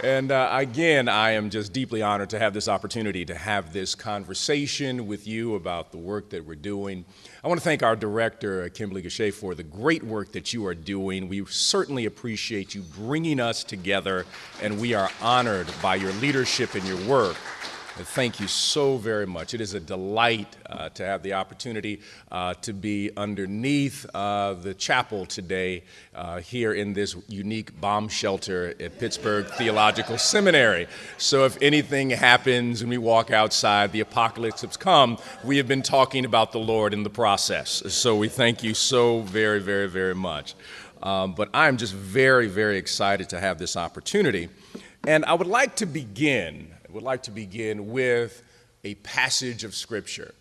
And again, I am just deeply honored to have this opportunity to have this conversation with you about the work that we're doing. I want to thank our director, Kimberly Gachet, for the great work that you are doing. We certainly appreciate you bringing us together, and we are honored by your leadership and your work. Thank you so very much. It is a delight to have the opportunity to be underneath the chapel today here in this unique bomb shelter at Pittsburgh Theological Seminary. So if anything happens and we walk outside, the apocalypse has come, we have been talking about the Lord in the process. So we thank you so very, very, very much. But I'm just very, very excited to have this opportunity. And I would like to begin with a passage of Scripture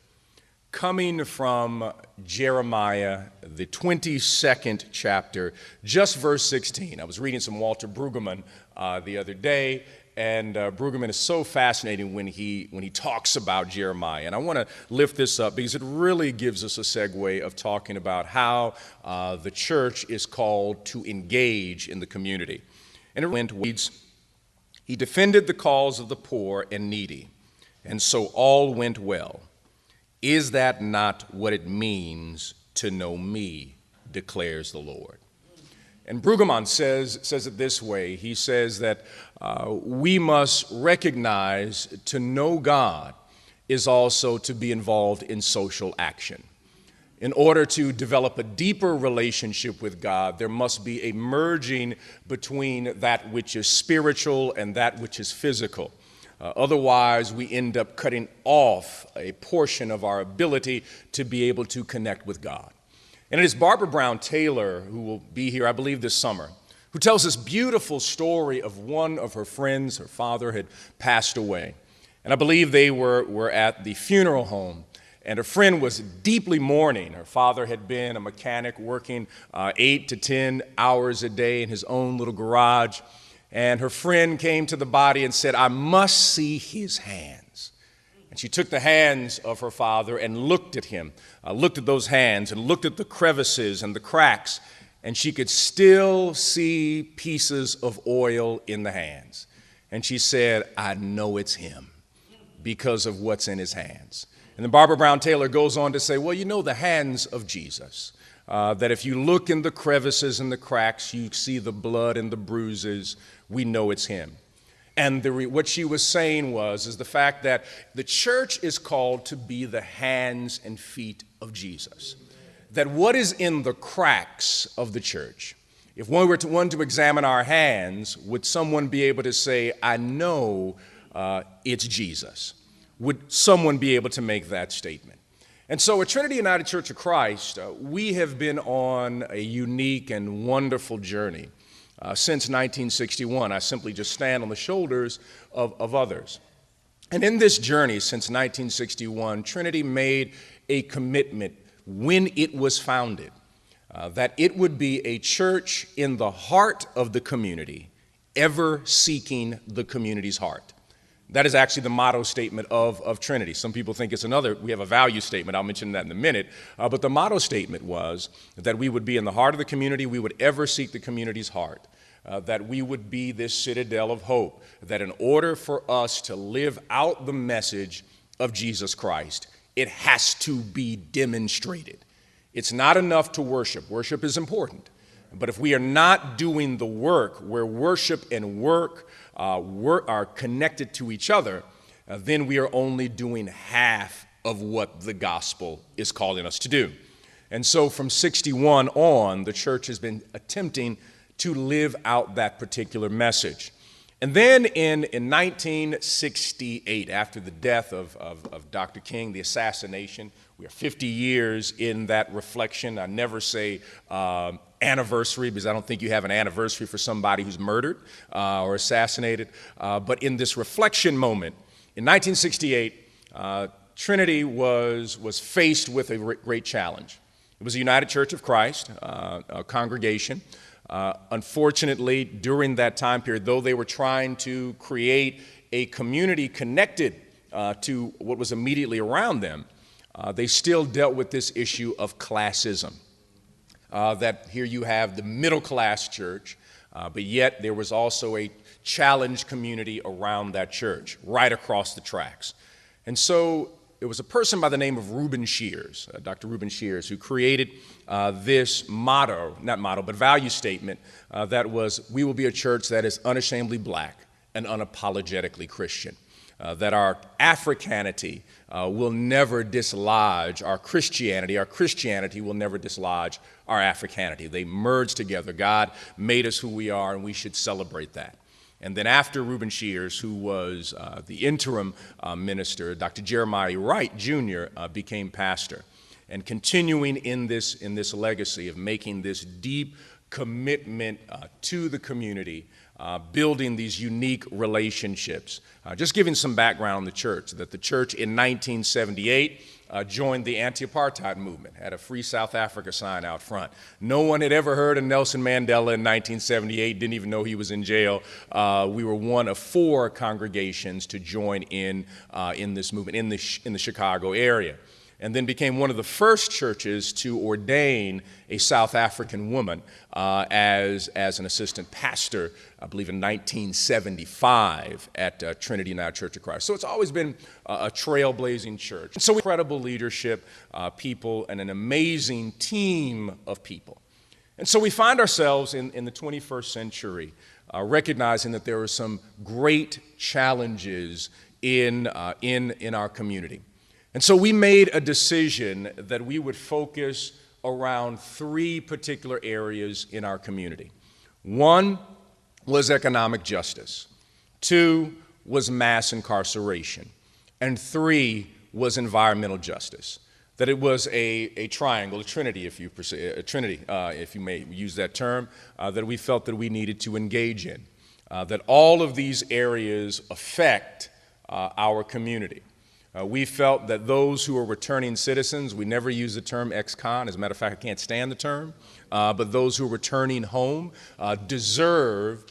coming from Jeremiah, the 22nd chapter, just verse 16. I was reading some Walter Brueggemann the other day, and Brueggemann is so fascinating when he talks about Jeremiah. And I want to lift this up because it really gives us a segue of talking about how the church is called to engage in the community. And it reads, "He defended the cause of the poor and needy, and so all went well. Is that not what it means to know me, declares the Lord?" And Brueggemann says it this way. He says that we must recognize to know God is also to be involved in social action. In order to develop a deeper relationship with God, there must be a merging between that which is spiritual and that which is physical. Otherwise, we end up cutting off a portion of our ability to be able to connect with God. And it is Barbara Brown Taylor, who will be here, I believe, this summer, who tells this beautiful story of one of her friends. Her father had passed away. And I believe they were at the funeral home. And her friend was deeply mourning. Her father had been a mechanic working 8 to 10 hours a day in his own little garage. And her friend came to the body and said, "I must see his hands." And she took the hands of her father and looked at him, looked at those hands and looked at the crevices and the cracks. And she could still see pieces of oil in the hands. And she said, "I know it's him because of what's in his hands." And then Barbara Brown Taylor goes on to say, well, you know, the hands of Jesus, that if you look in the crevices and the cracks, you see the blood and the bruises, we know it's him. And what she was saying is the fact that the church is called to be the hands and feet of Jesus. That what is in the cracks of the church, if one were to examine our hands, would someone be able to say, I know it's Jesus? Would someone be able to make that statement? And so at Trinity United Church of Christ, we have been on a unique and wonderful journey since 1961. I simply just stand on the shoulders of others. And in this journey since 1961, Trinity made a commitment when it was founded that it would be a church in the heart of the community, ever seeking the community's heart. That is actually the motto statement of Trinity. Some people think it's we have a value statement. I'll mention that in a minute. But the motto statement was that we would be in the heart of the community, we would ever seek the community's heart, that we would be this citadel of hope, that in order for us to live out the message of Jesus Christ, it has to be demonstrated. It's not enough to worship. Worship is important. But if we are not doing the work where worship and work are connected to each other, then we are only doing half of what the gospel is calling us to do. And so from 61 on, the church has been attempting to live out that particular message. And then in 1968, after the death of Dr. King, the assassination, we are 50 years in that reflection. I never say anniversary because I don't think you have an anniversary for somebody who's murdered or assassinated. But in this reflection moment, in 1968, Trinity was faced with a great challenge. It was a United Church of Christ, a congregation. Unfortunately, during that time period, though they were trying to create a community connected to what was immediately around them, they still dealt with this issue of classism. That here you have the middle class church But yet there was also a challenged community around that church, right across the tracks. And so it was a person by the name of Reuben Shears, Dr. Reuben Shears, who created this motto, not motto, but value statement that was, we will be a church that is unashamedly black and unapologetically Christian. That our Africanity will never dislodge our Christianity will never dislodge our Africanity. They merge together. God made us who we are, and we should celebrate that. And then after Reuben Shears, who was the interim minister, Dr. Jeremiah Wright Jr. Became pastor. And continuing in this legacy of making this deep commitment to the community, building these unique relationships. Just giving some background on the church, that the church in 1978 joined the anti-apartheid movement, had a Free South Africa sign out front. No one had ever heard of Nelson Mandela in 1978, didn't even know he was in jail. We were one of 4 congregations to join in this movement in the Chicago area, and then became one of the first churches to ordain a South African woman as an assistant pastor, I believe in 1975 at Trinity Church of Christ. So it's always been a trailblazing church. So incredible leadership, people, and an amazing team of people. And so we find ourselves in the 21st century recognizing that there are some great challenges in our community. And so we made a decision that we would focus around 3 particular areas in our community. 1 was economic justice. 2 was mass incarceration. And 3 was environmental justice. That it was a triangle, a trinity, if you may use that term, that we felt that we needed to engage in. That all of these areas affect our community. We felt that those who are returning citizens, we never use the term ex-con, as a matter of fact, I can't stand the term, but those who are returning home deserve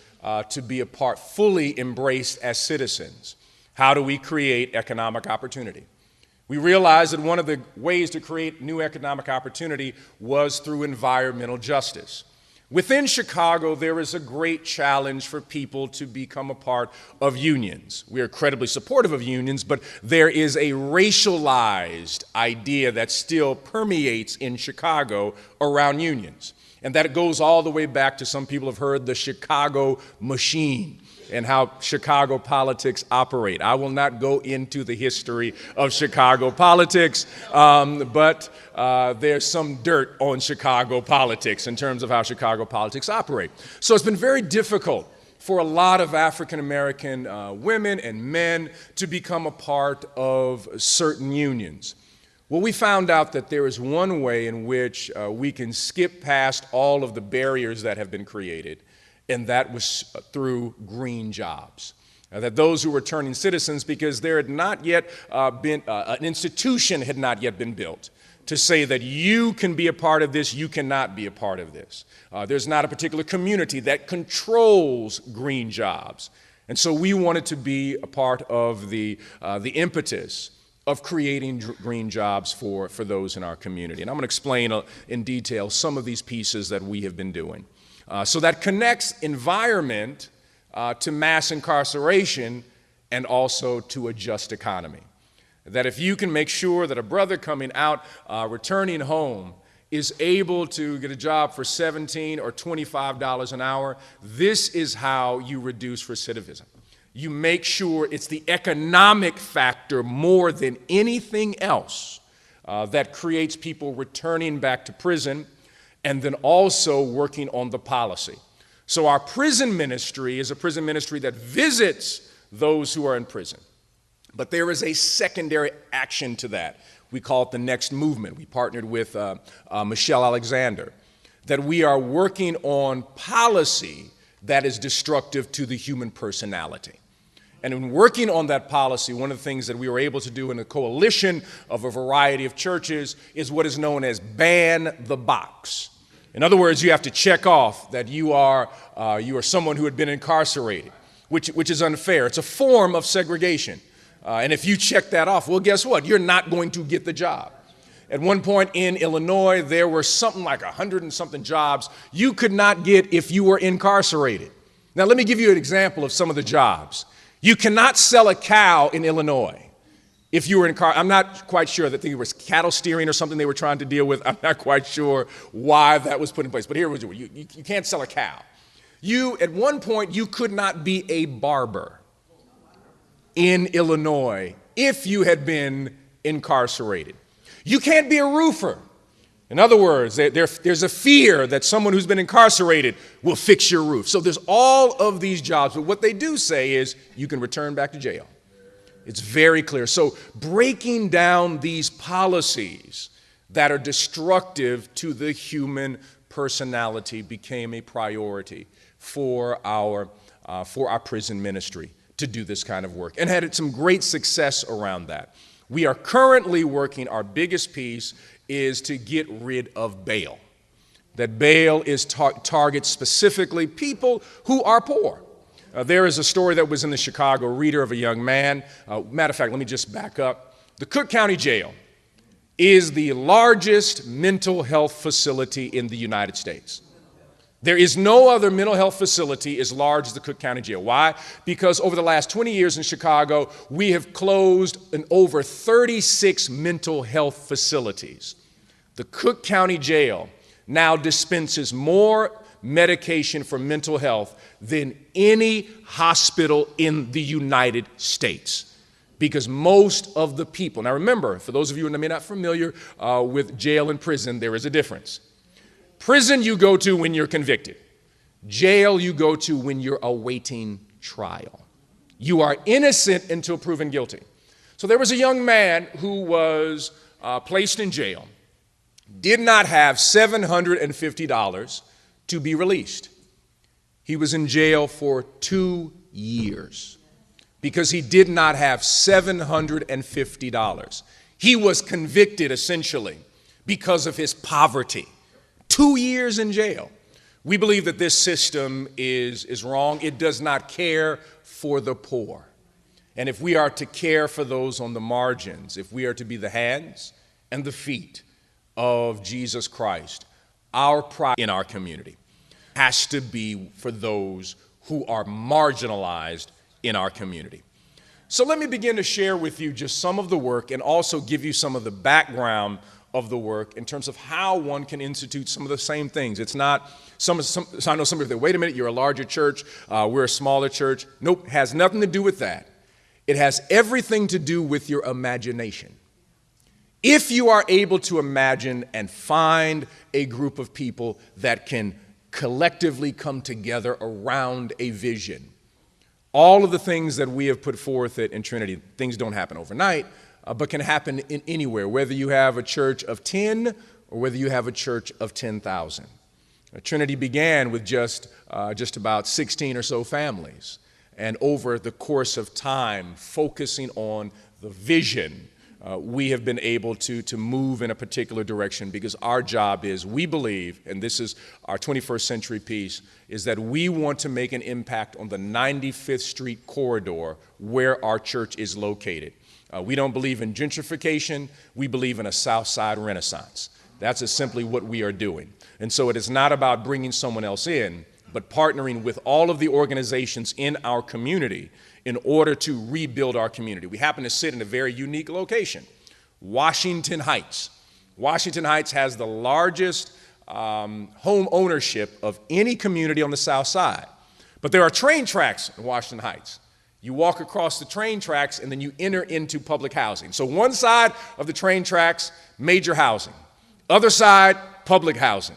to be a part, fully embraced as citizens. How do we create economic opportunity? We realized that one of the ways to create new economic opportunity was through environmental justice. Within Chicago, there is a great challenge for people to become a part of unions. We are incredibly supportive of unions, but there is a racialized idea that still permeates in Chicago around unions. And that it goes all the way back to, some people have heard, the Chicago machine and how Chicago politics operate. I will not go into the history of Chicago politics, but there's some dirt on Chicago politics in terms of how Chicago politics operate. So it's been very difficult for a lot of African American women and men to become a part of certain unions. Well, we found out that there is one way in which we can skip past all of the barriers that have been created, and that was through green jobs. That those who were returning citizens, because there had not yet been, an institution had not yet been built to say that you can be a part of this, you cannot be a part of this. There's not a particular community that controls green jobs. And so we wanted to be a part of the impetus of creating green jobs for those in our community. And I'm going to explain in detail some of these pieces that we have been doing. So that connects environment to mass incarceration and also to a just economy. That if you can make sure that a brother coming out, returning home, is able to get a job for $17 or $25 an hour, this is how you reduce recidivism. You make sure it's the economic factor more than anything else that creates people returning back to prison, and then also working on the policy. So our prison ministry is a prison ministry that visits those who are in prison. But there is a secondary action to that. We call it the Next Movement. We partnered with Michelle Alexander, that we are working on policy that is destructive to the human personality. And in working on that policy, one of the things that we were able to do in a coalition of a variety of churches is what is known as ban the box. In other words, you have to check off that you are someone who had been incarcerated, which is unfair. It's a form of segregation. And if you check that off, well, guess what? You're not going to get the job. At one point in Illinois, there were something like 100 and something jobs you could not get if you were incarcerated. Now, let me give you an example of some of the jobs. You cannot sell a cow in Illinois if you were incarcerated. I'm not quite sure. I think it was cattle steering or something they were trying to deal with. I'm not quite sure why that was put in place. But here was it. You can't sell a cow. At one point, you could not be a barber in Illinois if you had been incarcerated. You can't be a roofer. In other words, there's a fear that someone who's been incarcerated will fix your roof. So there's all of these jobs, but what they do say is you can return back to jail. It's very clear. So breaking down these policies that are destructive to the human personality became a priority for our prison ministry to do this kind of work, and had some great success around that. We are currently working, our biggest piece is to get rid of bail. That bail is targets specifically people who are poor. There is a story that was in the Chicago Reader of a young man. Matter of fact, let me just back up. The Cook County Jail is the largest mental health facility in the United States. There is no other mental health facility as large as the Cook County Jail. Why? Because over the last 20 years in Chicago, we have closed over 36 mental health facilities. The Cook County Jail now dispenses more medication for mental health than any hospital in the United States. Because most of the people, now remember, for those of you who may not be familiar with jail and prison, there is a difference. Prison you go to when you're convicted. Jail you go to when you're awaiting trial. You are innocent until proven guilty. So there was a young man who was placed in jail, did not have $750 to be released. He was in jail for 2 years because he did not have $750. He was convicted essentially because of his poverty. 2 years in jail. We believe that this system is wrong. It does not care for the poor. And if we are to care for those on the margins, if we are to be the hands and the feet of Jesus Christ, our pride in our community has to be for those who are marginalized in our community. So let me begin to share with you just some of the work and also give you some of the background of the work in terms of how one can institute some of the same things. It's not, I know some people say, wait a minute, you're a larger church, we're a smaller church. Nope, it has nothing to do with that. It has everything to do with your imagination. If you are able to imagine and find a group of people that can collectively come together around a vision, all of the things that we have put forth in Trinity, things don't happen overnight, but can happen in anywhere, whether you have a church of 10 or whether you have a church of 10,000. Trinity began with just about 16 or so families, and over the course of time, focusing on the vision, we have been able to move in a particular direction because our job is, we believe, and this is our 21st century piece, is that we want to make an impact on the 95th Street corridor where our church is located. We don't believe in gentrification. We believe in a South Side Renaissance. That's just simply what we are doing. And so it is not about bringing someone else in, but partnering with all of the organizations in our community in order to rebuild our community. We happen to sit in a very unique location, Washington Heights. Washington Heights has the largest home ownership of any community on the South Side. But there are train tracks in Washington Heights. You walk across the train tracks and then you enter into public housing. So one side of the train tracks, major housing. Other side, public housing.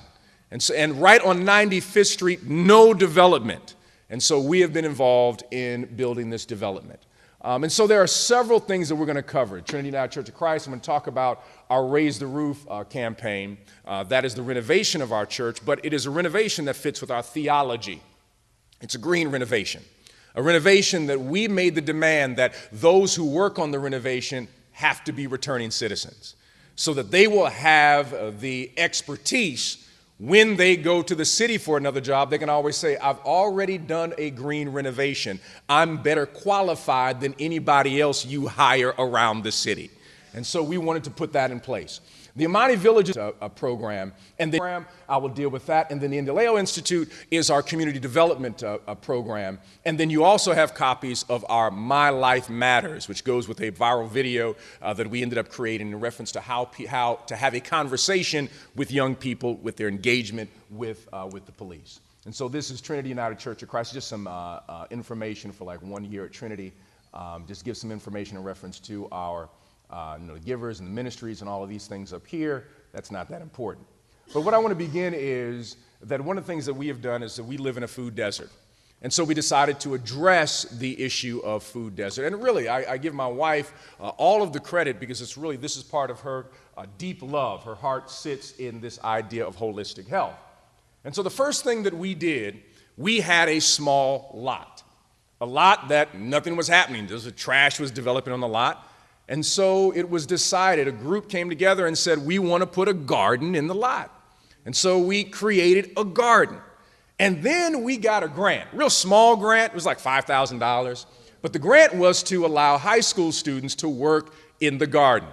And right on 95th Street, no development. And so we have been involved in building this development. And so there are several things that we're going to cover. Trinity United Church of Christ, I'm going to talk about our Raise the Roof campaign. That is the renovation of our church, but it is a renovation that fits with our theology. It's a green renovation. A renovation that we made the demand that those who work on the renovation have to be returning citizens so that they will have the expertise when they go to the city for another job. They can always say, I've already done a green renovation. I'm better qualified than anybody else you hire around the city. And so we wanted to put that in place. The Amani Village is a program, and the program, I will deal with that. And then the Indaleo Institute is our community development program. And then you also have copies of our My Life Matters, which goes with a viral video that we ended up creating in reference to how to have a conversation with young people with their engagement with the police. And so this is Trinity United Church of Christ, just some information for like 1 year at Trinity. Just give some information in reference to our the givers and the ministries and all of these things up here. That's not that important. But what I want to begin is that one of the things that we have done is that we live in a food desert. And so we decided to address the issue of food desert. And really, I give my wife all of the credit because it's really, this is part of her deep love. Her heart sits in this idea of holistic health. And so the first thing that we did, we had a small lot. A lot that nothing was happening. The trash was developing on the lot. And so it was decided, a group came together and said, we want to put a garden in the lot. And so we created a garden. And then we got a grant, real small grant. It was like $5,000. But the grant was to allow high school students to work in the garden.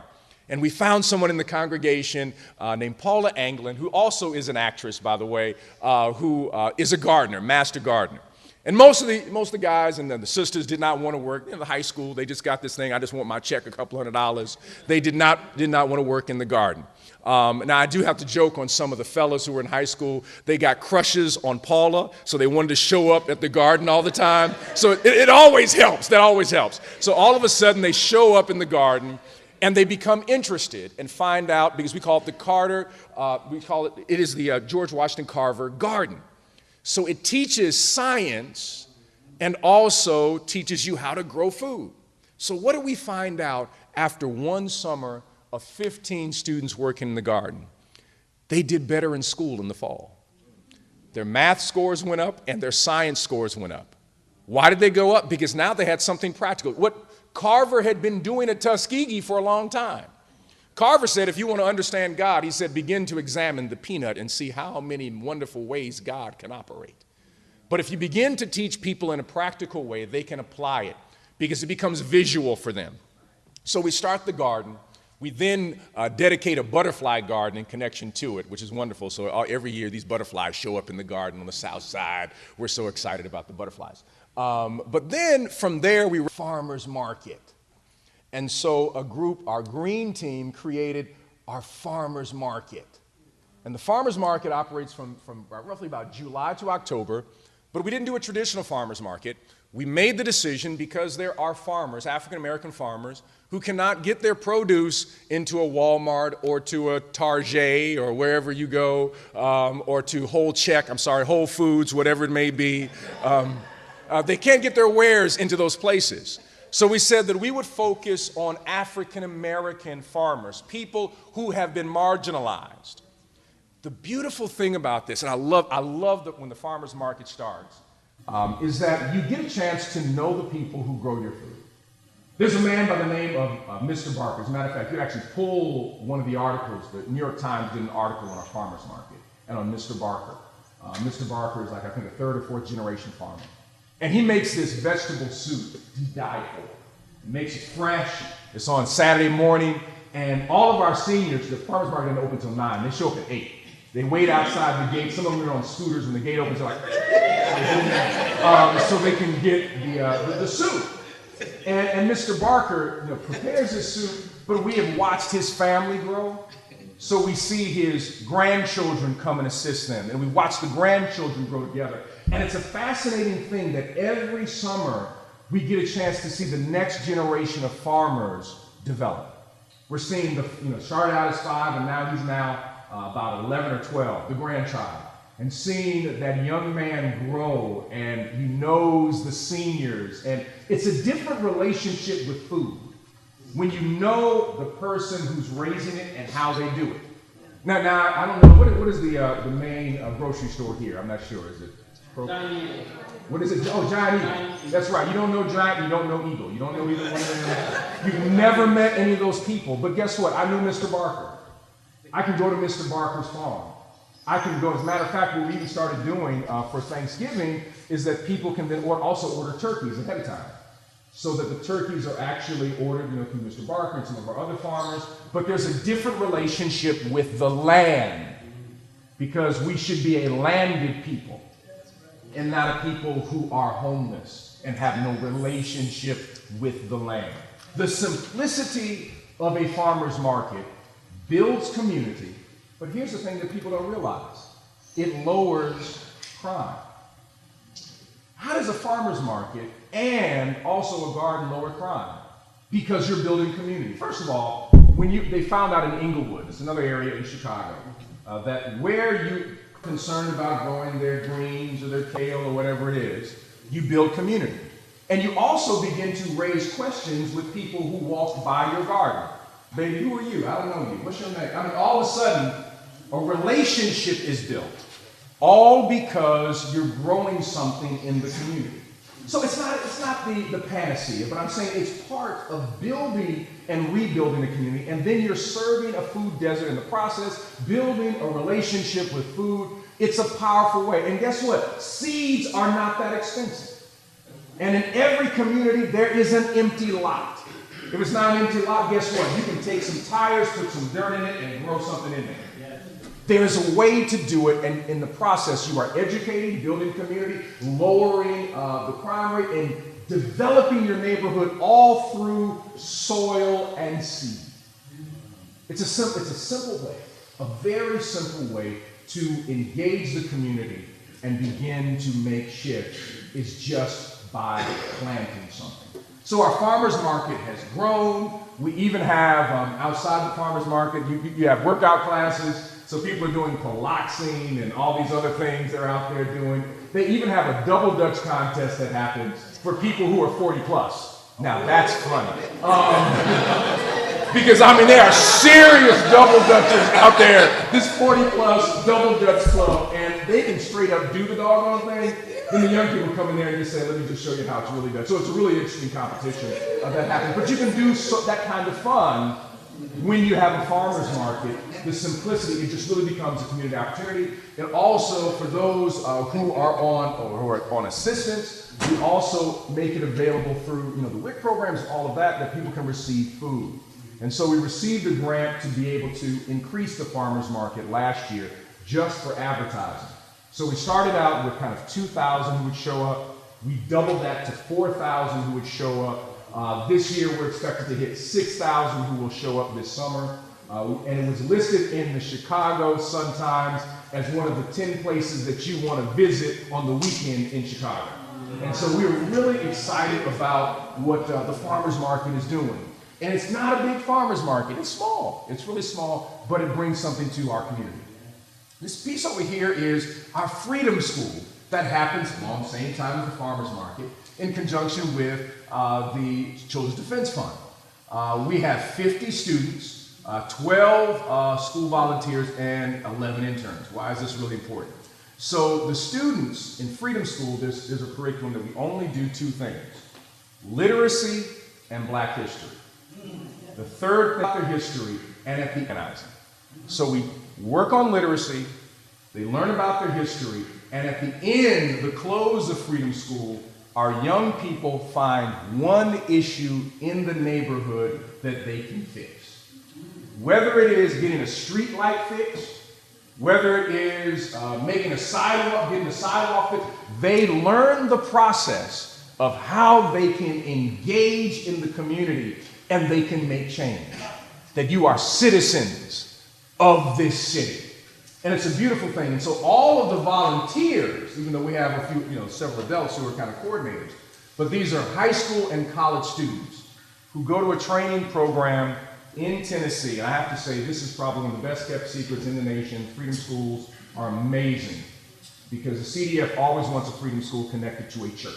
And we found someone in the congregation named Paula Anglin, who also is an actress, by the way, who is a gardener, master gardener. And most of the guys and the sisters did not want to work in the high school. They just got this thing, I just want my check, a couple $100. They did not want to work in the garden. Now, I do have to joke on some of the fellas who were in high school. They got crushes on Paula, so they wanted to show up at the garden all the time. So it always helps. That always helps. So all of a sudden, they show up in the garden, and they become interested and find out, because we call it the Carter, it is the George Washington Carver Garden. So it teaches science and also teaches you how to grow food. So what did we find out after one summer of 15 students working in the garden? They did better in school in the fall. Their math scores went up and their science scores went up. Why did they go up? Because now they had something practical. What Carver had been doing at Tuskegee for a long time. Carver said, if you want to understand God, he said, begin to examine the peanut and see how many wonderful ways God can operate. But if you begin to teach people in a practical way, they can apply it because it becomes visual for them. So we start the garden. We then dedicate a butterfly garden in connection to it, which is wonderful. So every year these butterflies show up in the garden on the south side. We're so excited about the butterflies. But then from there, we farmers market. And so our green team created our farmers market. And the farmers market operates from roughly about July to October, but we didn't do a traditional farmers market. We made the decision because there are farmers, African-American farmers, who cannot get their produce into a Walmart or to a Target or wherever you go, or to Whole Foods, whatever it may be. They can't get their wares into those places. So we said that we would focus on African-American farmers, people who have been marginalized. The beautiful thing about this, and I love that when the farmers market starts, is that you get a chance to know the people who grow your food. There's a man by the name of Mr. Barker. As a matter of fact, you actually pull one of the articles. The New York Times did an article on our farmers market and on Mr. Barker. Mr. Barker is like, I think, a third or fourth generation farmer. And he makes this vegetable soup he died for. He makes it fresh. It's on Saturday morning. And all of our seniors, the farmers market doesn't open until 9. They show up at 8. They wait outside the gate. Some of them are on scooters when the gate opens. They're like, so they can get the soup. And Mr. Barker prepares this soup, but we have watched his family grow. So we see his grandchildren come and assist them. And we watch the grandchildren grow together. And it's a fascinating thing that every summer we get a chance to see the next generation of farmers develop. We're seeing started out as 5 and now he's about 11 or 12, the grandchild. And seeing that young man grow and he knows the seniors. And it's a different relationship with food when you know the person who's raising it and how they do it. Now I don't know, what is the main grocery store here? I'm not sure. Is it? What is it? Oh, Giant Eagle. That's right. You don't know Giant, you don't know Eagle. You don't know either one of them. You've never met any of those people. But guess what? I knew Mr. Barker. I can go to Mr. Barker's farm. I can go. As a matter of fact, what we even started doing for Thanksgiving is that people can then also order turkeys ahead of time. so that the turkeys are actually ordered, through Mr. Barker and some of our other farmers. But there's a different relationship with the land, because we should be a landed people and not a people who are homeless and have no relationship with the land. The simplicity of a farmer's market builds community, but here's the thing that people don't realize. It lowers crime. How does a farmer's market and also a garden lower crime? Because you're building community. First of all, they found out in Inglewood, it's another area in Chicago, that where you're concerned about growing their greens or their kale or whatever it is, you build community. And you also begin to raise questions with people who walk by your garden. Baby, who are you? I don't know you. What's your name? All of a sudden, a relationship is built. All because you're growing something in the community. So it's not the panacea, but I'm saying it's part of building and rebuilding a community, and then you're serving a food desert in the process, building a relationship with food. It's a powerful way. And guess what? Seeds are not that expensive. And in every community, there is an empty lot. If it's not an empty lot, guess what? You can take some tires, put some dirt in it, and grow something in there. There's a way to do it, and in the process, you are educating, building community, lowering the crime rate, and developing your neighborhood all through soil and seed. It's a simple way, a very simple way to engage the community and begin to make shifts is just by planting something. So our farmers market has grown. We even have, outside the farmers market, you have workout classes. So people are doing piloxing and all these other things they're out there doing. They even have a double Dutch contest that happens for people who are 40 plus. Now that's funny. Because there are serious double Dutchers out there, this 40 plus double Dutch club, and they can straight up do the doggone thing. Then the young people come in there and just say, let me just show you how it's really done. So it's a really interesting competition that happens. But you can do that kind of fun when you have a farmer's market. The simplicity, it just really becomes a community opportunity. And also for those who are on assistance, we also make it available through the WIC programs, all of that people can receive food. And so we received a grant to be able to increase the farmer's market last year just for advertising. So we started out with kind of 2,000 who would show up. We doubled that to 4,000 who would show up. This year we're expected to hit 6,000 who will show up this summer. And it was listed in the Chicago Sun-Times as one of the 10 places that you want to visit on the weekend in Chicago. And so we were really excited about what the farmers market is doing. And it's not a big farmers market. It's small. It's really small, but it brings something to our community. This piece over here is our Freedom School that happens along the same time as the farmers market in conjunction with the Children's Defense Fund. We have 50 students, 12 school volunteers, and 11 interns. Why is this really important? So the students in Freedom School, there's a curriculum that we only do two things: literacy and Black history. The third thing, history, and at the organizing. So we work on literacy, they learn about their history, and at the end, the close of Freedom School, our young people find one issue in the neighborhood that they can fix. Whether it is getting a street light fixed, whether it is getting a sidewalk fixed, they learn the process of how they can engage in the community and they can make change. That you are citizens of this city. And it's a beautiful thing. And so all of the volunteers, even though we have a few, several adults who are kind of coordinators, but these are high school and college students who go to a training program in Tennessee. And I have to say, this is probably one of the best kept secrets in the nation. Freedom schools are amazing because the CDF always wants a freedom school connected to a church.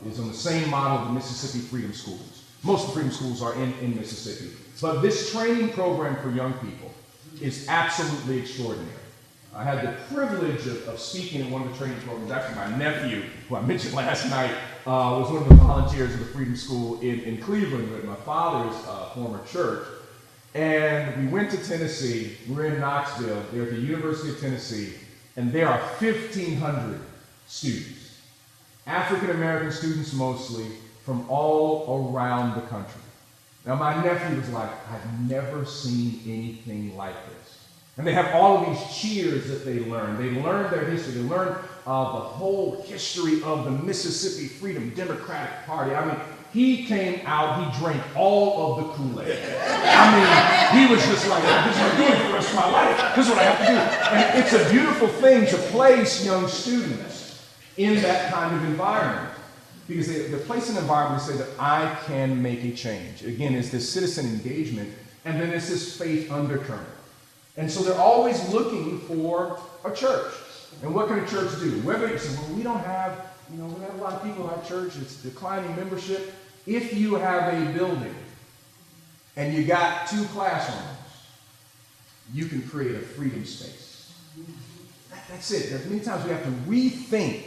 It is on the same model of the Mississippi Freedom Schools. Most of the freedom schools are in Mississippi. But this training program for young people is absolutely extraordinary. I had the privilege of speaking in one of the training programs. Actually, my nephew, who I mentioned last night, was one of the volunteers of the Freedom School in Cleveland at my father's former church. And we went to Tennessee. We're in Knoxville. They're at the University of Tennessee. And there are 1,500 students. African American students mostly, from all around the country. Now, my nephew was like, I've never seen anything like this. And they have all of these cheers that they learn. They learn their history. They learn the whole history of the Mississippi Freedom Democratic Party. I mean, he came out, he drank all of the Kool-Aid. I mean, he was just like, this is what I'm doing for the rest of my life. This is what I have to do. And it's a beautiful thing to place young students in that kind of environment. Because they're placed in an environment to say that I can make a change. Again, it's this citizen engagement, and then it's this faith undercurrent. And so they're always looking for a church. And what can a church do? Whether you say, well, we don't have, we have a lot of people in our church, it's declining membership. If you have a building and you got 2 classrooms, you can create a freedom space. That's it. Many times we have to rethink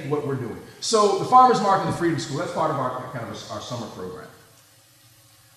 what we're doing. So the Farmers Market and the Freedom School, that's part of our summer program.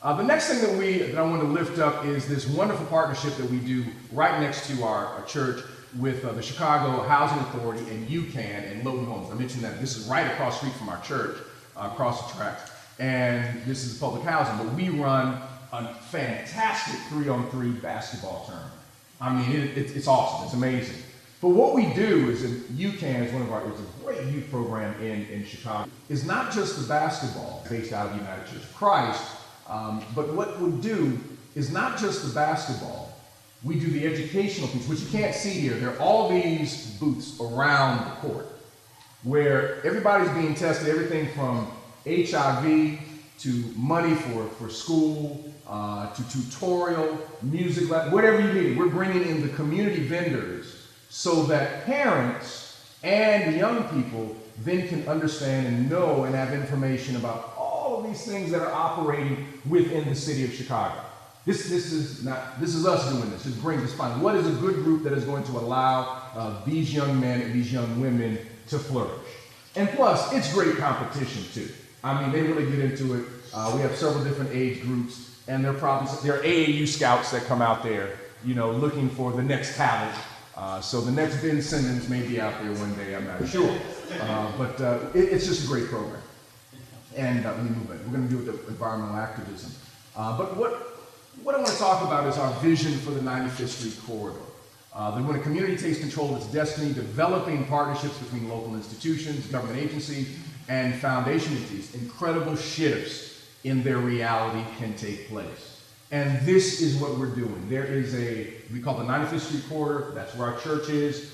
The next thing that I want to lift up is this wonderful partnership that we do right next to our church with the Chicago Housing Authority and UCAN and Logan Homes. I mentioned that this is right across the street from our church, across the tracks, and this is public housing. But we run a fantastic 3-on-3 basketball tournament. I mean, it's awesome. It's amazing. But what we do is, UCAN is it's a great youth program in Chicago. It's not just the basketball based out of the United Church of Christ, but what we do is not just the basketball. We do the educational piece, which you can't see here. There are all these booths around the court where everybody's being tested, everything from HIV to money for school, to tutorial, music, whatever you need. We're bringing in the community vendors so that parents and young people then can understand and know and have information about all of these things that are operating within the city of Chicago. This is us doing this. Just find what is a good group that is going to allow these young men and these young women to flourish. And plus, it's great competition too. I mean, they really get into it. We have several different age groups, and there are AAU scouts that come out there, looking for the next talent. So the next Ben Simmons may be out there one day, I'm not sure. But it's just a great program. And let me move it. We're going to do it with environmental activism. But what I want to talk about is our vision for the 95th Street corridor. That when a community takes control of its destiny, developing partnerships between local institutions, government agencies, and foundation entities, incredible shifts in their reality can take place. And this is what we're doing. There is we call the 95th Street corridor. That's where our church is,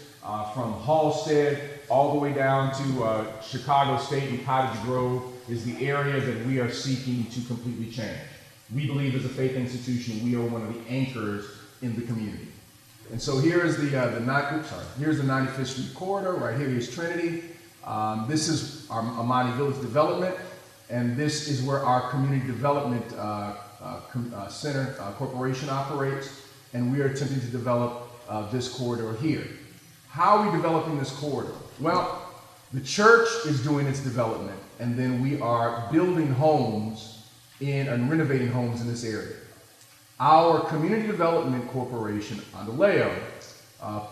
from Halstead all the way down to Chicago State and Cottage Grove is the area that we are seeking to completely change. We believe as a faith institution, we are one of the anchors in the community. And so here is here's the 95th Street corridor. Right here is Trinity. This is our Amani Village development, and this is where our community development center corporation operates, and we are attempting to develop this corridor here. How are we developing this corridor? Well, the church is doing its development, and then we are building homes and renovating homes in this area. Our Community Development Corporation, Andaleo,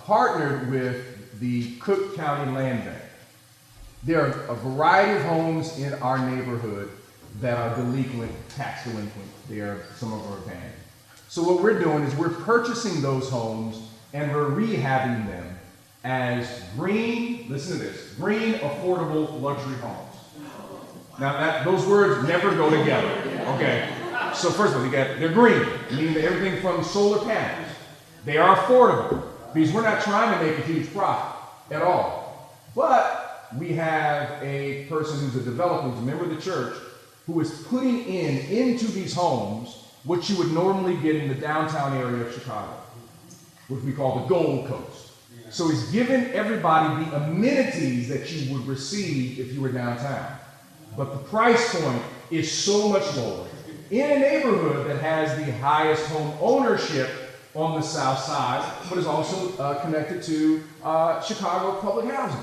partnered with the Cook County Land Bank. There are a variety of homes in our neighborhood that are tax delinquent. They are, some of them are abandoned. So what we're doing is we're purchasing those homes and we're rehabbing them as green, listen to this, green, affordable luxury homes. Now, those words never go together, okay? So first of all, they're green, meaning that everything from solar panels. They are affordable, because we're not trying to make a huge profit at all. But we have a person who's a developer, who's a member of the church, who is putting into these homes what you would normally get in the downtown area of Chicago, which we call the Gold Coast. So he's given everybody the amenities that you would receive if you were downtown. But the price point is so much lower in a neighborhood that has the highest home ownership on the south side, but is also connected to Chicago public housing.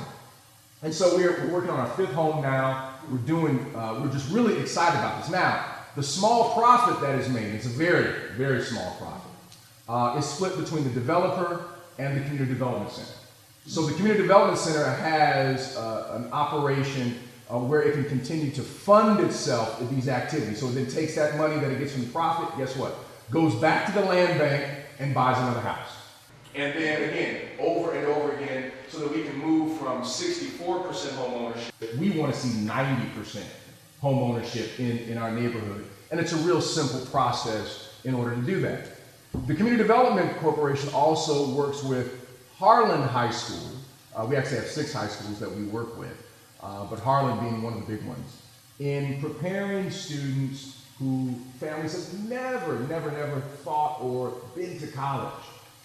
And so we're working on our 5th home now. We're just really excited about this. Now, the small profit that is made, it's a very, very small profit, is split between the developer and the Community Development Center. So the Community Development Center has an operation where it can continue to fund itself with these activities. So it then takes that money that it gets from profit, guess what? Goes back to the land bank and buys another house. And then again, over and over again, so that we can move from 64% home ownership. We want to see 90% home ownership in our neighborhood. And it's a real simple process in order to do that. The Community Development Corporation also works with Harlan High School. We actually have 6 high schools that we work with, but Harlan being one of the big ones, in preparing students who families have never thought or been to college.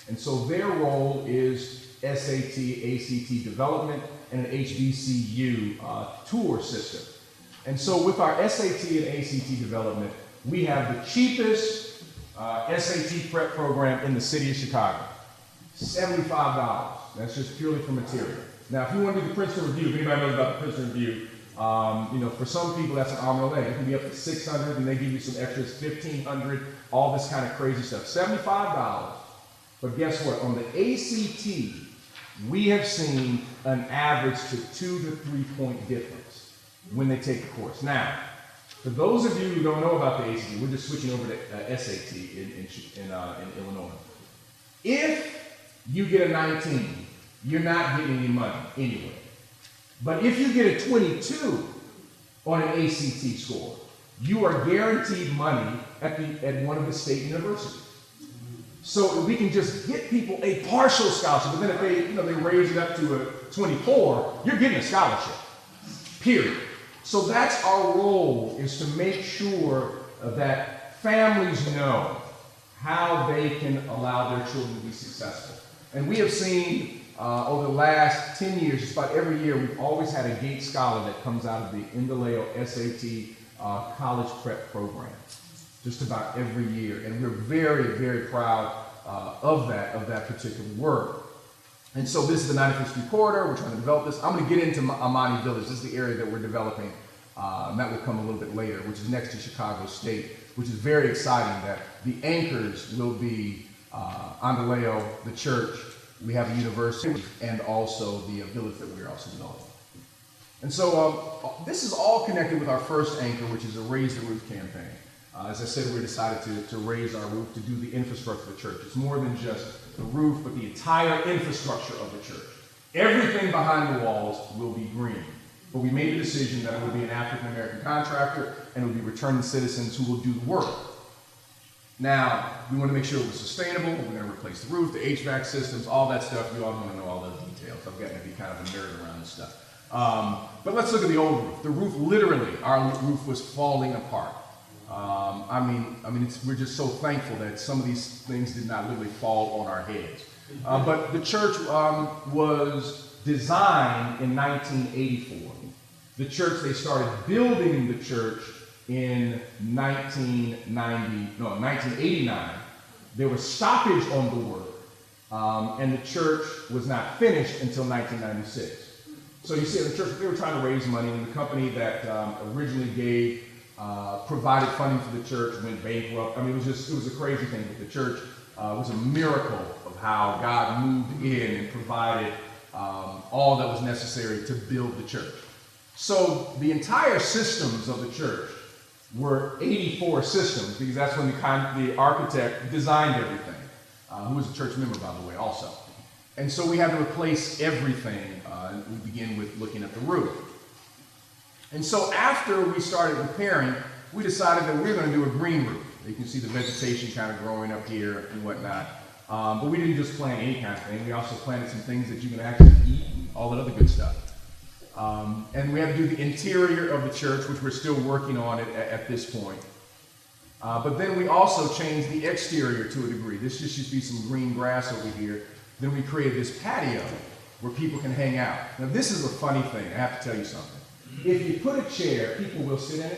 And so their role is SAT, ACT development, and an HBCU tour system. And so with our SAT and ACT development, we have the cheapest SAT prep program in the city of Chicago. $75. That's just purely for material. Now, if you want to do the Princeton Review, if anybody knows about the Princeton Review, for some people that's an arm and a leg. It can be up to $600, and they give you some extras, $1,500, all this kind of crazy stuff. $75. But guess what? On the ACT, we have seen an average to 2 to 3 point difference when they take the course. Now, for those of you who don't know about the ACT, we're just switching over to SAT in Illinois. If you get a 19, you're not getting any money anyway. But if you get a 22 on an ACT score, you are guaranteed money at one of the state universities. So we can just get people a partial scholarship, but then if they raise it up to a 24, you're getting a scholarship, period. So that's our role, is to make sure that families know how they can allow their children to be successful. And we have seen over the last 10 years, just about every year, we've always had a GATE scholar that comes out of the Indaleo SAT college prep program. Just about every year, and we're very proud of that particular work. And so this is the 95th Street Corridor. We're trying to develop this. I'm going to get into Amani Village. This is the area that we're developing, and that will come a little bit later, which is next to Chicago State, which is very exciting. That the anchors will be Indaleo, the church. We have a university, and also the village that we're also developing. And so this is all connected with our first anchor, which is a Raise the Roof campaign. As I said, we decided to raise our roof, to do the infrastructure of the church. It's more than just the roof, but the entire infrastructure of the church. Everything behind the walls will be green. But we made the decision that it would be an African-American contractor, and it would be returning citizens who will do the work. Now, we want to make sure it was sustainable. We're going to replace the roof, the HVAC systems, all that stuff. You all want to know all those details. I've gotten to be kind of a nerd around this stuff. But let's look at the old roof. The roof, literally, our roof was falling apart. We're just so thankful that some of these things did not literally fall on our heads. But the church was designed in 1984. The church, they started building the church in 1989. There was stoppage on the work, and the church was not finished until 1996. So you see, the church, they were trying to raise money, and the company that originally provided funding for the church went bankrupt. It was a crazy thing. But the church was a miracle of how God moved in and provided all that was necessary to build the church. So the entire systems of the church were 84 systems, because that's when the architect designed everything, who was a church member, by the way, also. And so we had to replace everything. We begin with looking at the roof. And so after we started repairing, we decided that we were going to do a green roof. You can see the vegetation kind of growing up here and whatnot. But we didn't just plant any kind of thing. We also planted some things that you can actually eat and all that other good stuff. And we had to do the interior of the church, which we're still working on at this point. But then we also changed the exterior to a degree. This just used to be some green grass over here. Then we created this patio where people can hang out. Now this is a funny thing. I have to tell you something. If you put a chair, people will sit in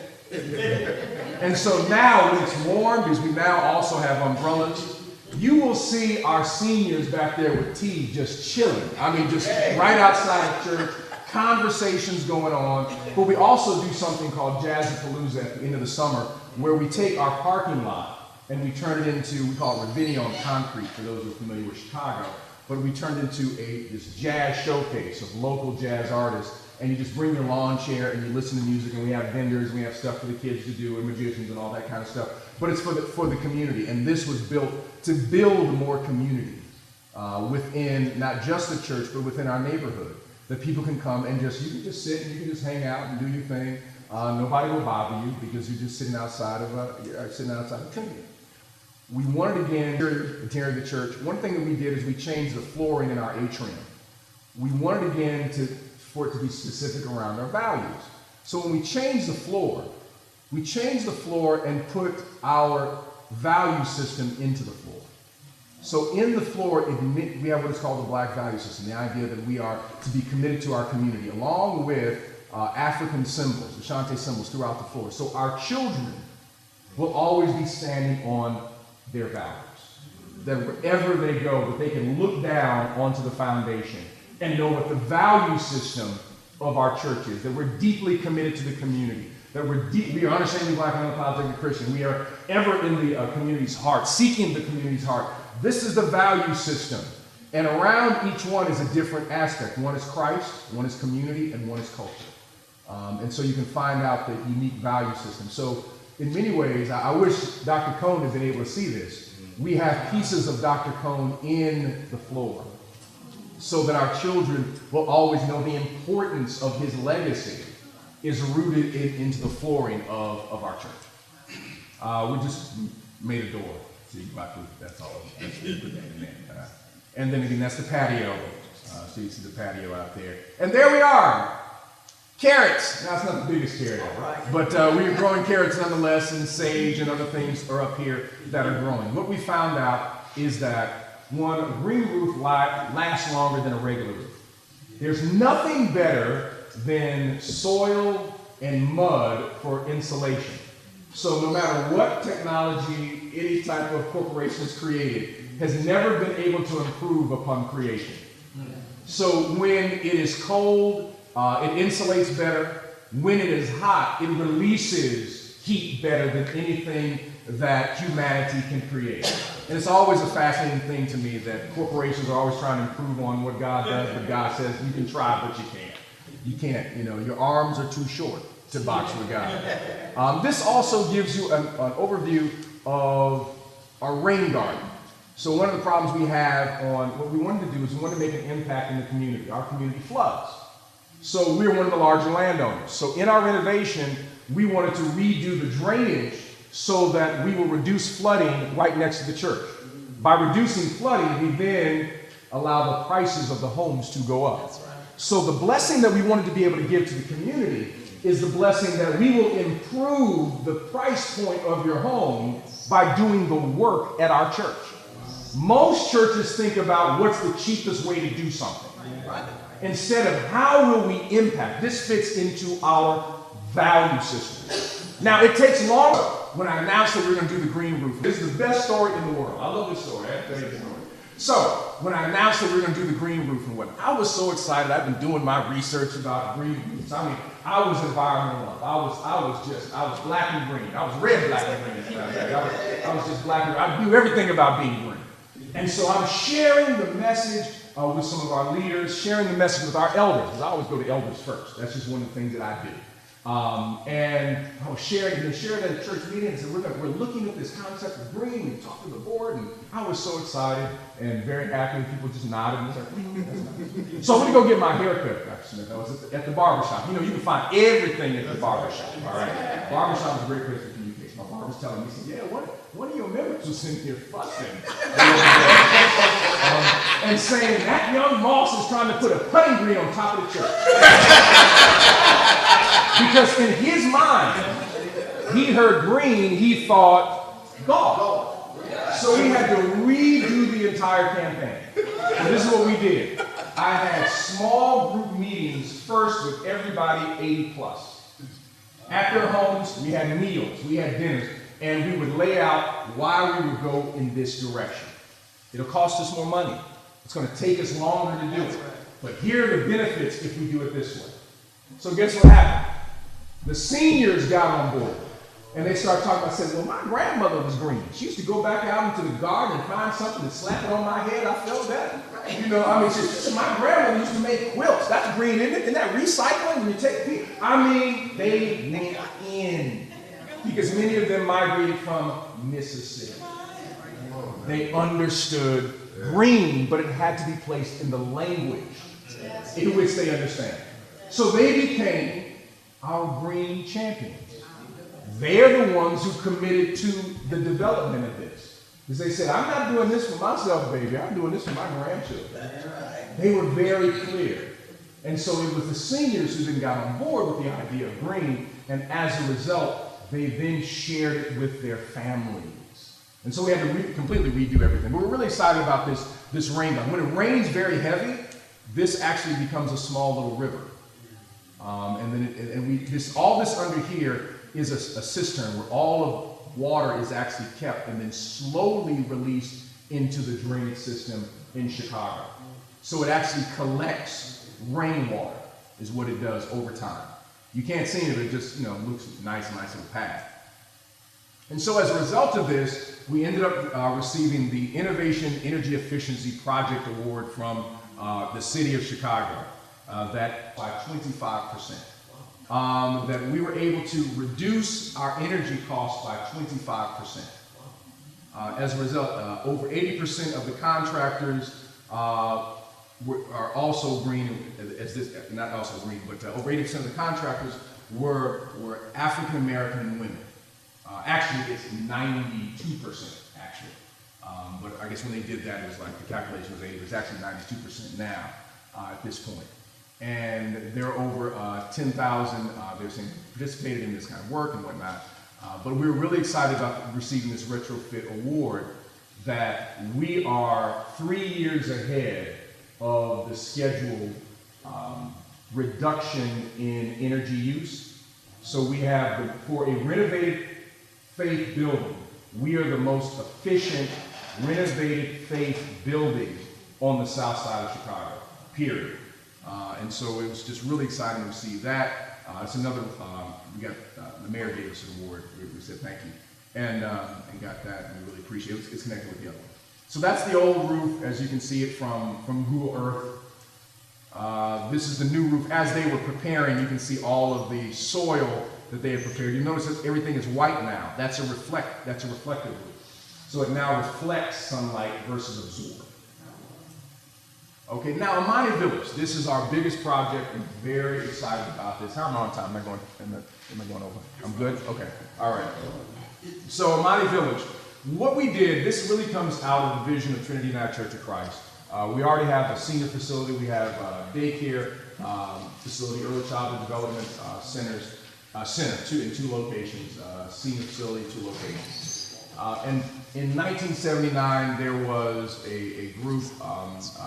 it. And so now when it's warm, because we now also have umbrellas, you will see our seniors back there with tea just chilling. Just right outside of church, conversations going on. But we also do something called Jazzapalooza at the end of the summer, where we take our parking lot and we turn it into, we call it Ravinia on concrete, for those who are familiar with Chicago. but we turned into this jazz showcase of local jazz artists. And you just bring your lawn chair and you listen to music, and we have vendors and we have stuff for the kids to do and magicians and all that kind of stuff. But it's for the community. And this was built to build more community within not just the church, but within our neighborhood. That people can come and you can just sit and you can just hang out and do your thing. Nobody will bother you because you're just sitting outside of Trinity. We wanted again, interior of the church. One thing that we did is we changed the flooring in our atrium. We wanted again for it to be specific around our values. So when we changed the floor and put our value system into the floor. So in the floor, we have what is called the Black value system, the idea that we are to be committed to our community, along with African symbols, Ashanti symbols throughout the floor. So our children will always be standing on their values. That wherever they go, that they can look down onto the foundation and know what the value system of our church is, that we're deeply committed to the community, that we are unashamedly Black and unapologetically Christian. We are ever in the community's heart, seeking the community's heart. This is the value system. And around each one is a different aspect. One is Christ, one is community, and one is culture. And so you can find out the unique value system. So in many ways, I wish Dr. Cone had been able to see this. We have pieces of Dr. Cone in the floor, so that our children will always know the importance of his legacy is rooted into the flooring of our church. We just made a door, so you can buy food. That's all. And then again, that's the patio. So you see the patio out there. And there we are. Carrots. Now, it's not the biggest carrot ever, but we are growing carrots nonetheless, and sage and other things are up here that are growing. What we found out is that one, a green roof lasts longer than a regular roof. There's nothing better than soil and mud for insulation. So no matter what technology any type of corporation has created, has never been able to improve upon creation. So when it is cold, it insulates better. When it is hot, it releases heat better than anything that humanity can create. And it's always a fascinating thing to me that corporations are always trying to improve on what God does, but God says you can try, but you can't. You can't, your arms are too short to box with God. This also gives you an overview of our rain garden. So one of the problems we have what we wanted to do is we wanted to make an impact in the community. Our community floods. So we're one of the larger landowners. So in our renovation, we wanted to redo the drainage so that we will reduce flooding right next to the church. By reducing flooding, we then allow the prices of the homes to go up. So the blessing that we wanted to be able to give to the community is the blessing that we will improve the price point of your home by doing the work at our church. Most churches think about what's the cheapest way to do something, instead of how will we impact. This fits into our value system. Now, it takes longer. When I announced that we were going to do the green roof, this is the best story in the world. I love this story. I have to tell you this story. So, when I announced that we were going to do the green roof and whatnot, I was so excited. I've been doing my research about green roofs. I mean, I was environmental. I was black and green. I was red, black, and green. I was just black and green. I knew everything about being green. And so I'm sharing the message with some of our leaders, sharing the message with our elders, because I always go to elders first. That's just one of the things that I do. And I was sharing at a church meeting and said, we're looking at this concept of green. We talked to the board, and I was so excited and very happy. People just nodded. And so I went to go get my haircut, Dr. Smith. I was at the barbershop. You can find everything at the barbershop. All right, barbershop is a great place to communicate. My barber was telling me, he said, one of your members was in here fussing and saying that young Moss is trying to put a putting green on top of the church. Because in his mind, he heard green, he thought God. So we had to redo the entire campaign. And this is what we did. I had small group meetings first with everybody 80 plus. At their homes, we had meals, we had dinners, and we would lay out why we would go in this direction. It'll cost us more money. It's going to take us longer to do it. But here are the benefits if we do it this way. So guess what happened? The seniors got on board. And they started talking about, I said, well, my grandmother was green. She used to go back out into the garden and find something and slap it on my head. I felt that. You know, I mean, she said, my grandmother used to make quilts. That's green, isn't it? Isn't that recycling when you take people? I mean, they went in. Because many of them migrated from Mississippi. They understood green, but it had to be placed in the language in which they understand. So they became our green champions. They're the ones who committed to the development of this. Because they said, I'm not doing this for myself, baby. I'm doing this for my grandchildren. They were very clear. And so it was the seniors who then got on board with the idea of green, and as a result, they then shared it with their families. And so we had to completely redo everything. But we're really excited about this rain gun. When it rains very heavy, this actually becomes a small little river. All this under here is a cistern where all of water is actually kept and then slowly released into the drainage system in Chicago. So it actually collects rainwater, is what it does over time. You can't see it, it just looks nice little path. And so as a result of this, we ended up receiving the Innovation Energy Efficiency Project Award from the city of Chicago, that by 25%. That we were able to reduce our energy costs by 25%. As a result, over 80% of the contractors are also green, not also green, but over 80% of the contractors were African American and women. Actually, it's 92%, actually. But I guess when they did that, it was like the calculation was 80. It's actually 92% now at this point. And there are over 10,000, they're saying, participated in this kind of work and whatnot. But we were really excited about receiving this retrofit award, that we are 3 years ahead of the scheduled reduction in energy use. So we have, for a renovated faith building, we are the most efficient renovated faith building on the south side of Chicago, period. And so it was just really exciting to receive that. It's another, we got, the mayor gave us an award. We said thank you. And got that, and we really appreciate it. It's connected with the other one. So that's the old roof, as you can see it from Google Earth. This is the new roof. As they were preparing, you can see all of the soil that they had prepared. You notice that everything is white now. That's a reflective roof. So it now reflects sunlight versus absorb. Okay, now Amani Village. This is our biggest project. I'm very excited about this. How am I on time? Am I going over? I'm good? Okay, all right. So Amani Village. What we did, this really comes out of the vision of Trinity Church of Christ. We already have a senior facility. We have a daycare facility, early childhood development center in two locations, senior facility, 2 locations. And in 1979, there was a group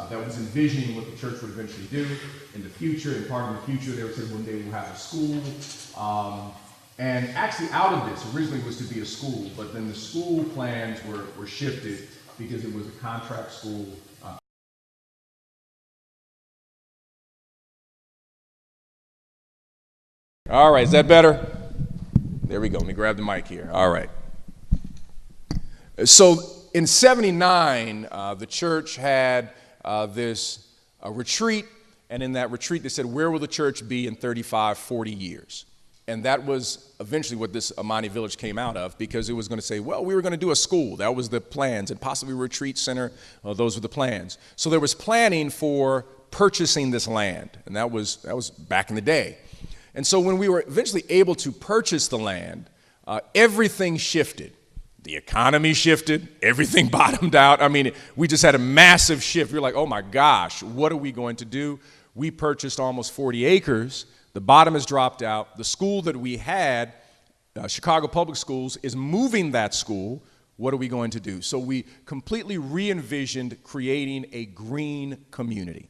that was envisioning what the church would eventually do in the future. And part of the future, they were saying one day we'll have a school. And actually out of this originally was to be a school, but then the school plans were shifted because it was a contract school. All right, is that better? There we go. Let me grab the mic here. All right. So in 79, the church had this retreat, and in that retreat they said, where will the church be in 35, 40 years? And that was eventually what this Amani Village came out of, because it was going to say, well, we were going to do a school. That was the plans, and possibly a retreat center. Those were the plans. So there was planning for purchasing this land, and that was back in the day. And so when we were eventually able to purchase the land, everything shifted. The economy shifted, everything bottomed out. I mean, we just had a massive shift. We were like, oh my gosh, what are we going to do? We purchased almost 40 acres. The bottom has dropped out. The school that we had, Chicago Public Schools, is moving that school. What are we going to do? So we completely re-envisioned creating a green community.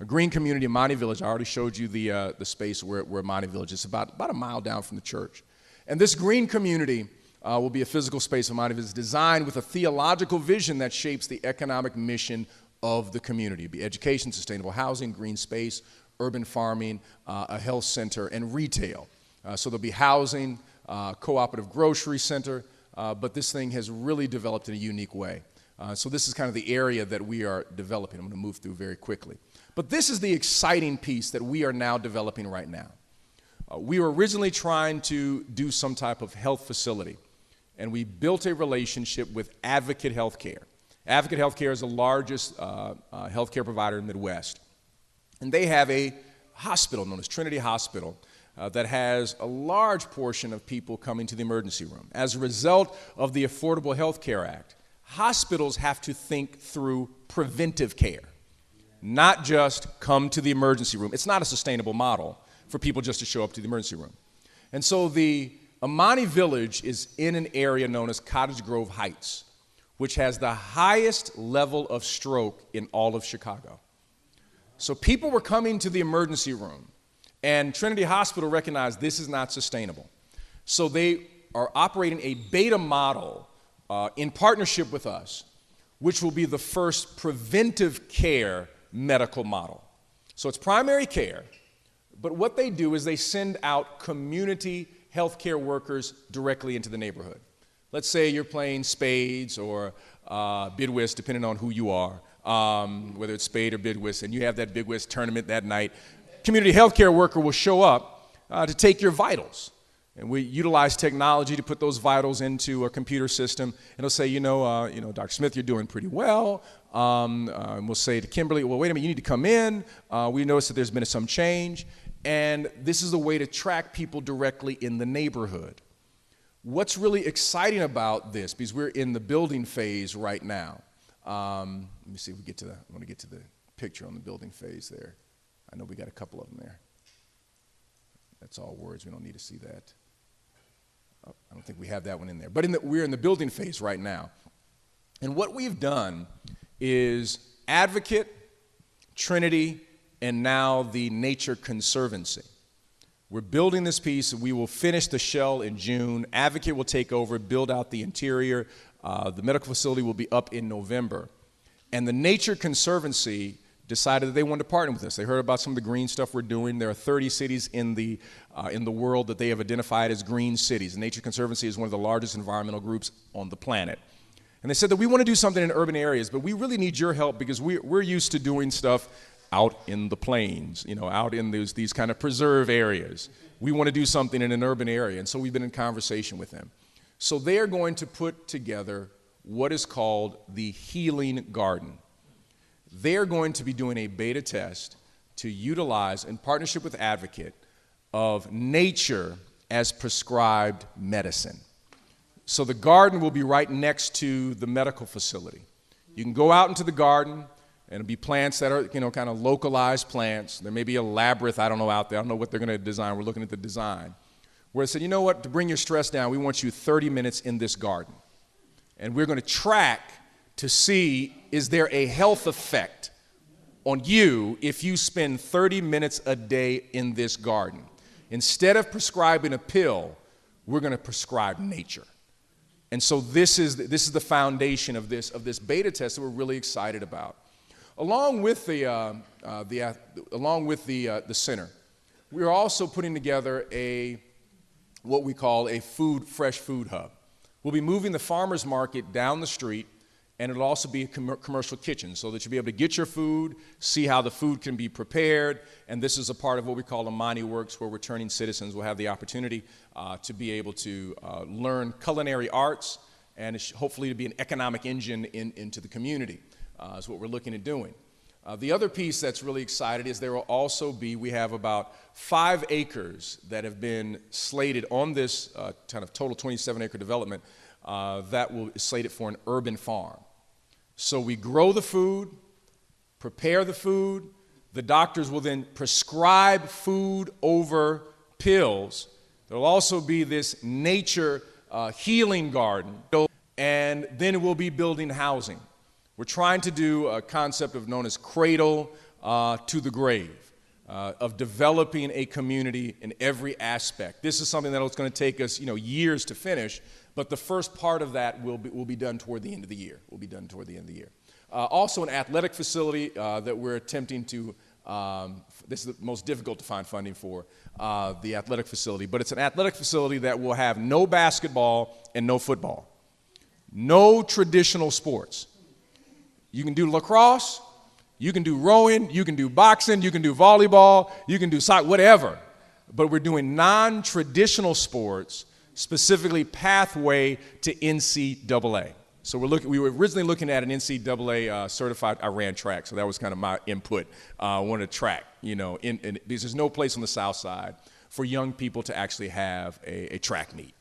A green community, Amani Village. I already showed you the space where Amani Village is, about a mile down from the church. And this green community will be a physical space of Amani Village designed with a theological vision that shapes the economic mission of the community. It'll be education, sustainable housing, green space, urban farming, a health center, and retail. So there'll be housing, cooperative grocery center, but this thing has really developed in a unique way. So this is kind of the area that we are developing. I'm going to move through very quickly. But this is the exciting piece that we are now developing right now. We were originally trying to do some type of health facility, and we built a relationship with Advocate Healthcare. Advocate Healthcare is the largest healthcare provider in the Midwest. And they have a hospital known as Trinity Hospital that has a large portion of people coming to the emergency room. As a result of the Affordable Health Care Act, hospitals have to think through preventive care, not just come to the emergency room. It's not a sustainable model for people just to show up to the emergency room. And so the Amani Village is in an area known as Cottage Grove Heights, which has the highest level of stroke in all of Chicago. So people were coming to the emergency room, and Trinity Hospital recognized this is not sustainable. So they are operating a beta model in partnership with us, which will be the first preventive care medical model. So it's primary care, but what they do is they send out community healthcare workers directly into the neighborhood. Let's say you're playing spades or bid whist, depending on who you are, whether it's spade or bid whist, and you have that bid whist tournament that night. Community healthcare worker will show up to take your vitals. And we utilize technology to put those vitals into a computer system. And it'll say, Dr. Smith, you're doing pretty well. And we'll say to Kimberly, well, wait a minute, you need to come in. We noticed that there's been some change. And this is a way to track people directly in the neighborhood. What's really exciting about this, because we're in the building phase right now. Let me see if we I want to get to the picture on the building phase there. I know we got a couple of them there. That's all words. We don't need to see that. Oh, I don't think we have that one in there. But we're in the building phase right now. And what we've done is Advocate, Trinity, and now the Nature Conservancy. We're building this piece. We will finish the shell in June. Advocate will take over, build out the interior. The medical facility will be up in November. And the Nature Conservancy decided that they wanted to partner with us. They heard about some of the green stuff we're doing. There are 30 cities in the world that they have identified as green cities. The Nature Conservancy is one of the largest environmental groups on the planet. And they said that we want to do something in urban areas, but we really need your help because we're used to doing stuff out in the plains, out in these kind of preserve areas. We want to do something in an urban area, and so we've been in conversation with them. So they are going to put together what is called the Healing Garden. They're going to be doing a beta test to utilize, in partnership with Advocate, of nature as prescribed medicine. So the garden will be right next to the medical facility. You can go out into the garden, and it'll be plants that are, kind of localized plants. There may be a labyrinth, I don't know, out there. I don't know what they're going to design. We're looking at the design. Where it said, you know what, to bring your stress down, we want you 30 minutes in this garden. And we're going to track to see, is there a health effect on you if you spend 30 minutes a day in this garden? Instead of prescribing a pill, we're going to prescribe nature. And so this is the foundation of this beta test that we're really excited about. Along with the center, we are also putting together what we call a fresh food hub. We'll be moving the farmers market down the street, and it'll also be a commercial kitchen so that you'll be able to get your food, see how the food can be prepared, and this is a part of what we call Amani Works, where returning citizens will have the opportunity to be able to learn culinary arts and hopefully to be an economic engine into the community. Is what we're looking at doing. The other piece that's really excited is there will also be, we have about 5 acres that have been slated on this kind of total 27-acre development that will be slated for an urban farm. So we grow the food, prepare the food, the doctors will then prescribe food over pills. There will also be this nature healing garden, and then we'll be building housing. We're trying to do a concept known as cradle to the grave, of developing a community in every aspect. This is something that's going to take us, years to finish, but the first part of that will be done toward the end of the year. Also an athletic facility that we're attempting to This is the most difficult to find funding for, the athletic facility. But it's an athletic facility that will have no basketball and no football. No traditional sports. You can do lacrosse, you can do rowing, you can do boxing, you can do volleyball, you can do soccer, whatever. But we're doing non-traditional sports, specifically pathway to NCAA. So we were originally looking at an NCAA certified. I ran track, so that was kind of my input. I wanted to track, because there's no place on the South Side for young people to actually have a track meet.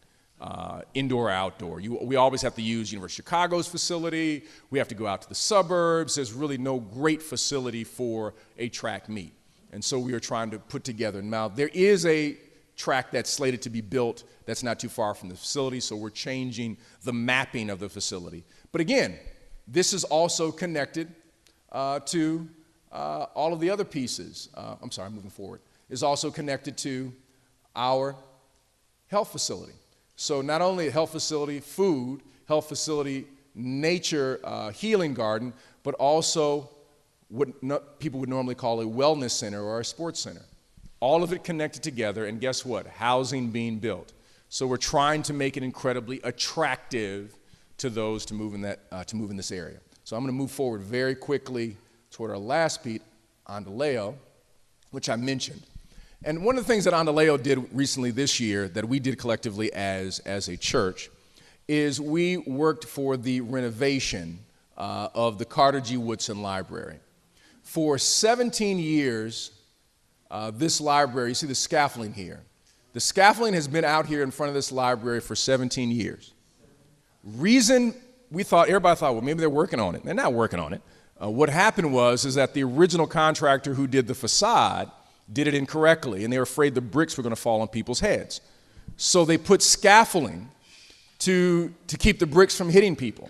Indoor or outdoor. We always have to use University of Chicago's facility. We have to go out to the suburbs. There's really no great facility for a track meet. And so we are trying to put together. Now, there is a track that's slated to be built that's not too far from the facility, so we're changing the mapping of the facility. But again, this is also connected to all of the other pieces. I'm moving forward. Is also connected to our health facility. So not only a health facility, food, health facility, nature, healing garden, but also what people would normally call a wellness center or a sports center. All of it connected together, and guess what? Housing being built. So we're trying to make it incredibly attractive to those to move in this area. So I'm going to move forward very quickly toward our last piece, Andaleo, which I mentioned. And one of the things that Andaleo did recently this year that we did collectively as a church is we worked for the renovation of the Carter G. Woodson Library. For 17 years, this library, you see the scaffolding here. The scaffolding has been out here in front of this library for 17 years. Reason everybody thought, well, maybe they're working on it. They're not working on it. What happened is that the original contractor who did the facade did it incorrectly, and they were afraid the bricks were going to fall on people's heads. So they put scaffolding to keep the bricks from hitting people.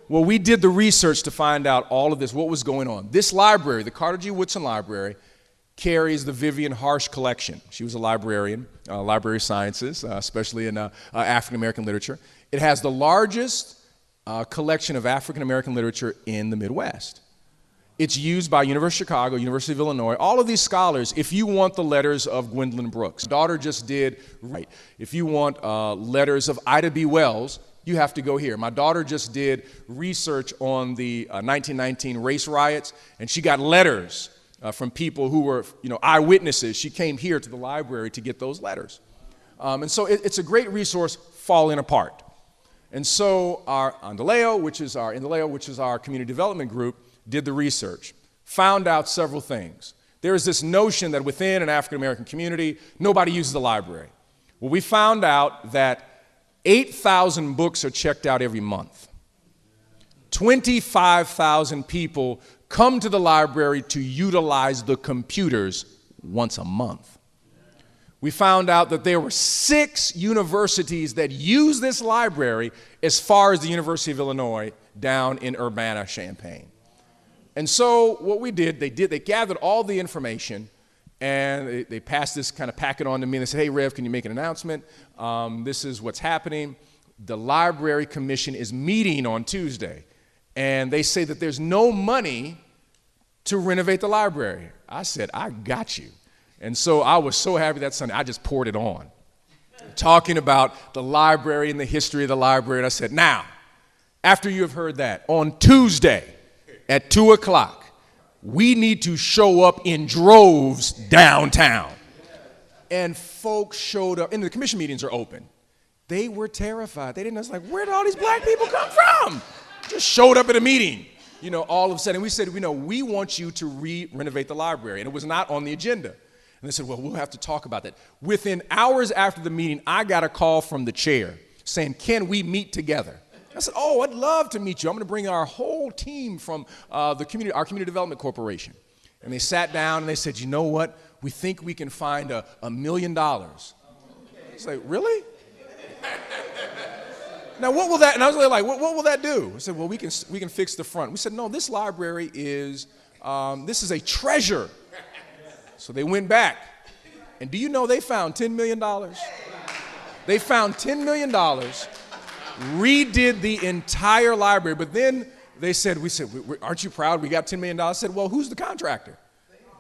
Well, we did the research to find out all of this, what was going on. This library, the Carter G. Woodson Library, carries the Vivian Harsh collection. She was a librarian, library sciences, especially in African American literature. It has the largest collection of African American literature in the Midwest. It's used by University of Chicago, University of Illinois, all of these scholars, if you want the letters of Gwendolyn Brooks. My daughter just did, right. If you want letters of Ida B. Wells, you have to go here. My daughter just did research on the 1919 race riots, and she got letters from people who were, eyewitnesses. She came here to the library to get those letters. And so it's a great resource falling apart. And so our Andaleo, which is our community development group, did the research, found out several things. There is this notion that within an African American community, nobody uses the library. Well, we found out that 8,000 books are checked out every month. 25,000 people come to the library to utilize the computers once a month. We found out that there were 6 universities that use this library as far as the University of Illinois down in Urbana-Champaign. And so what we did, they gathered all the information, and they passed this kind of packet on to me, and they said, hey, Rev, can you make an announcement? This is what's happening. The Library Commission is meeting on Tuesday, and they say that there's no money to renovate the library. I said, I got you. And so I was so happy that Sunday, I just poured it on, talking about the library and the history of the library. And I said, now, after you have heard that, on Tuesday at 2 o'clock, we need to show up in droves downtown. And folks showed up, and the commission meetings are open. They were terrified. They didn't know, it's like, where did all these black people come from? Just showed up at a meeting, all of a sudden. We said, we want you to renovate the library. And it was not on the agenda. And they said, well, we'll have to talk about that. Within hours after the meeting, I got a call from the chair saying, can we meet together? I said, oh, I'd love to meet you. I'm going to bring our whole team from our Community Development Corporation. And they sat down and they said, you know what? We think we can find $1 million. I was like, really? Now, what will that, and I was like, what will that do? I said, well, we can fix the front. We said, no, this library is, this is a treasure. So they went back. And do you know they found $10 million? They found $10 million, redid the entire library. But then we said, aren't you proud we got $10 million? I said, well, who's the contractor?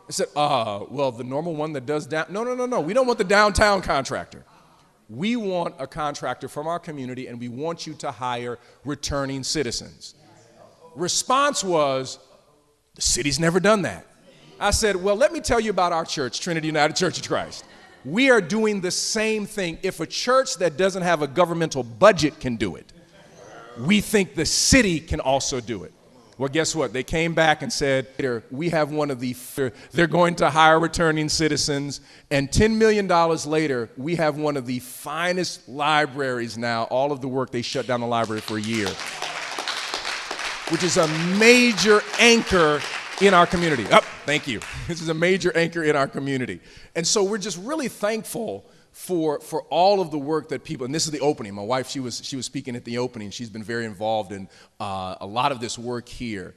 I said, well, the normal one that does down, no. We don't want the downtown contractor. We want a contractor from our community, and we want you to hire returning citizens. Response was, the city's never done that. I said, well, let me tell you about our church, Trinity United Church of Christ. We are doing the same thing. If a church that doesn't have a governmental budget can do it, we think the city can also do it. Well, guess what? They came back and said, we have one of the, they're going to hire returning citizens, and $10 million later, we have one of the finest libraries now. All of the work, they shut down the library for a year, which is a major anchor in our community. Oh, thank you. This is a major anchor in our community. And so we're just really thankful for all of the work that people, and this is the opening. My wife, she was speaking at the opening. She's been very involved in a lot of this work here.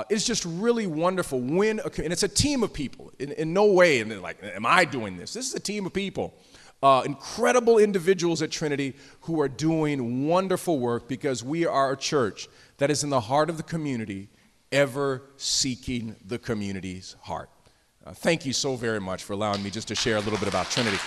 It's just really wonderful when, and it's a team of people. In no way, and they're like, am I doing this? This is a team of people. Incredible individuals at Trinity who are doing wonderful work because we are a church that is in the heart of the community, ever seeking the community's heart. Thank you so very much for allowing me just to share a little bit about Trinity.